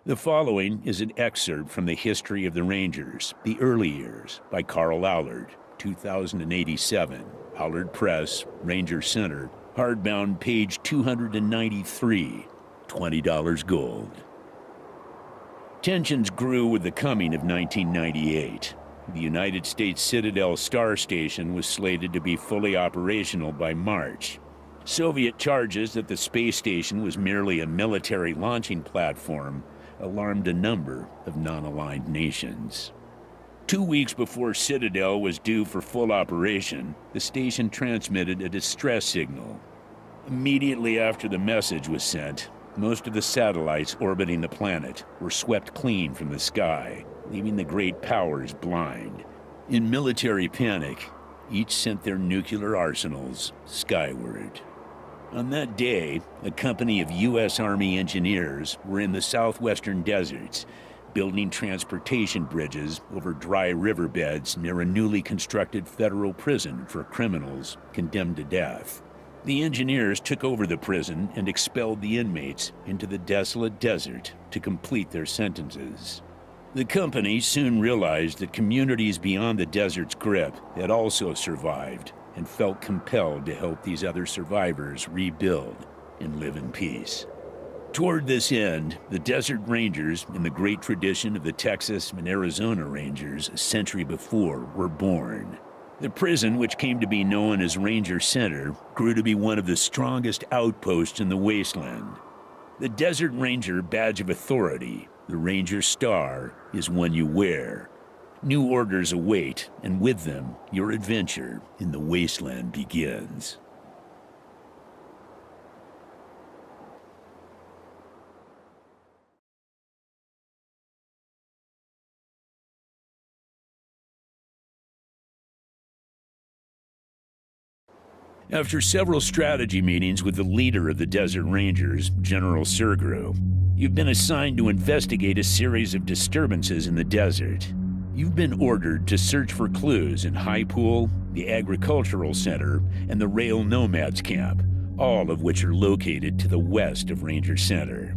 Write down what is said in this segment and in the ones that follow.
The following is an excerpt from The History of the Rangers, The Early Years, by Carl Allard, 2087, Allard Press, Ranger Center, hardbound page 293, $20 gold. Tensions grew with the coming of 1998. The United States Citadel Star Station was slated to be fully operational by March. Soviet charges that the space station was merely a military launching platform alarmed a number of non-aligned nations. 2 weeks before Citadel was due for full operation, the station transmitted a distress signal. Immediately after the message was sent, most of the satellites orbiting the planet were swept clean from the sky, leaving the great powers blind. In military panic, each sent their nuclear arsenals skyward. On that day, a company of U.S. Army engineers were in the southwestern deserts, building transportation bridges over dry riverbeds near a newly constructed federal prison for criminals condemned to death. The engineers took over the prison and expelled the inmates into the desolate desert to complete their sentences. The company soon realized that communities beyond the desert's grip had also survived, and felt compelled to help these other survivors rebuild and live in peace. Toward this end, the Desert Rangers, in the great tradition of the Texas and Arizona Rangers a century before, were born. The prison, which came to be known as Ranger Center, grew to be one of the strongest outposts in the Wasteland. The Desert Ranger badge of authority, the Ranger Star, is one you wear. New orders await, and with them, your adventure in the Wasteland begins. After several strategy meetings with the leader of the Desert Rangers, General Sergro, you've been assigned to investigate a series of disturbances in the desert. You've been ordered to search for clues in High Pool, the Agricultural Center, and the Rail Nomads Camp, all of which are located to the west of Ranger Center.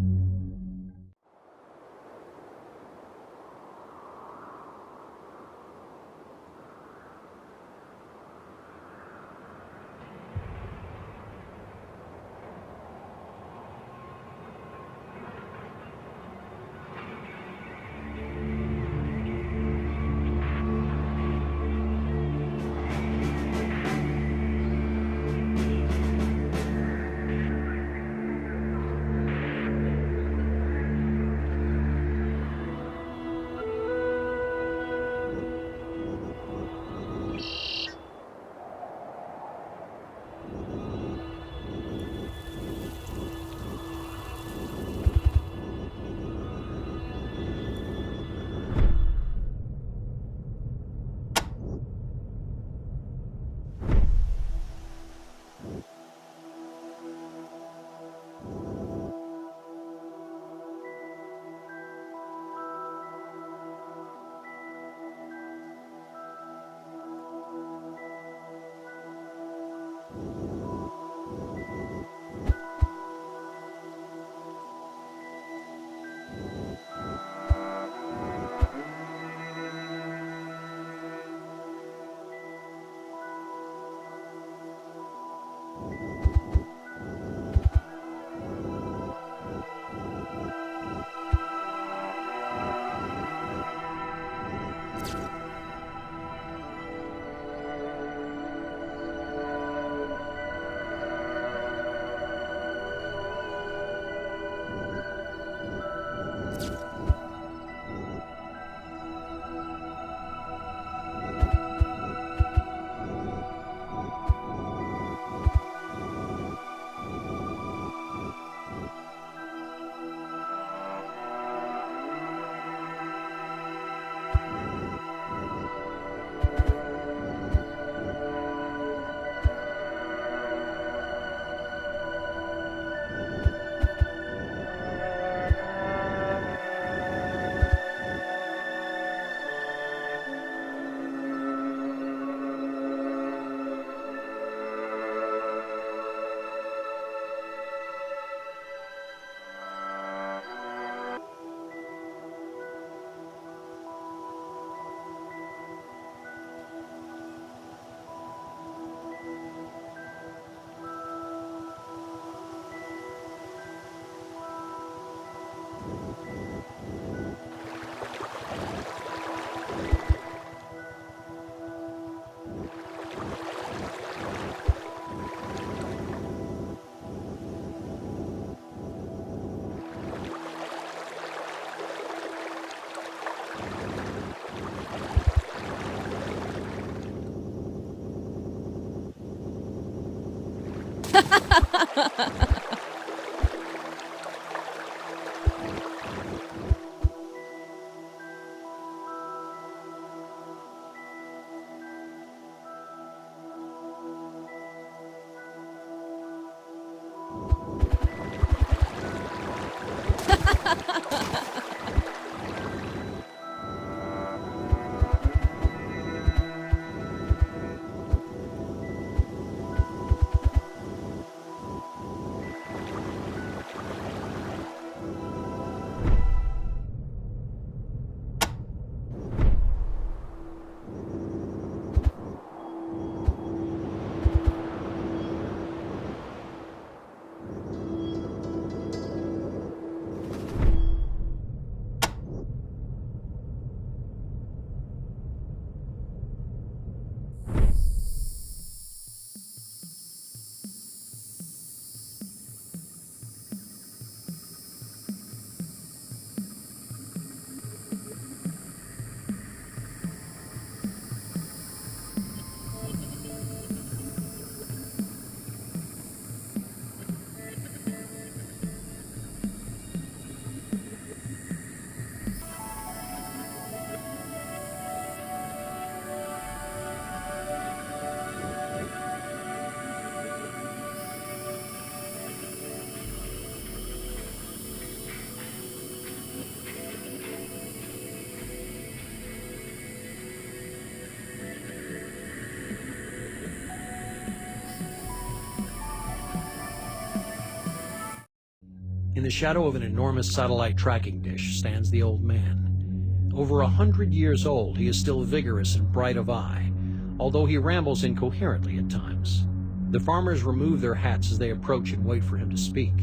In the shadow of an enormous satellite tracking dish stands the old man. Over 100 years old, he is still vigorous and bright of eye, although he rambles incoherently at times. The farmers remove their hats as they approach and wait for him to speak.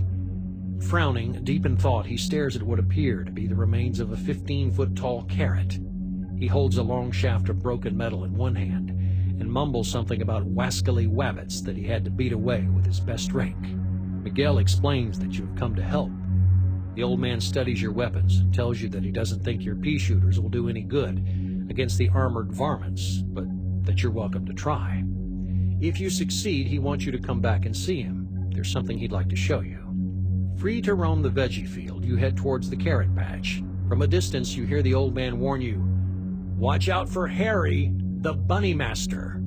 Frowning, deep in thought, he stares at what appear to be the remains of a 15-foot-tall carrot. He holds a long shaft of broken metal in one hand and mumbles something about wascally wabbits that he had to beat away with his best rake. Miguel explains that you have come to help. The old man studies your weapons and tells you that he doesn't think your pea shooters will do any good against the armored varmints, but that you're welcome to try. If you succeed, he wants you to come back and see him. There's something he'd like to show you. Free to roam the veggie field, you head towards the carrot patch. From a distance, you hear the old man warn you, "Watch out for Harry, the bunny master."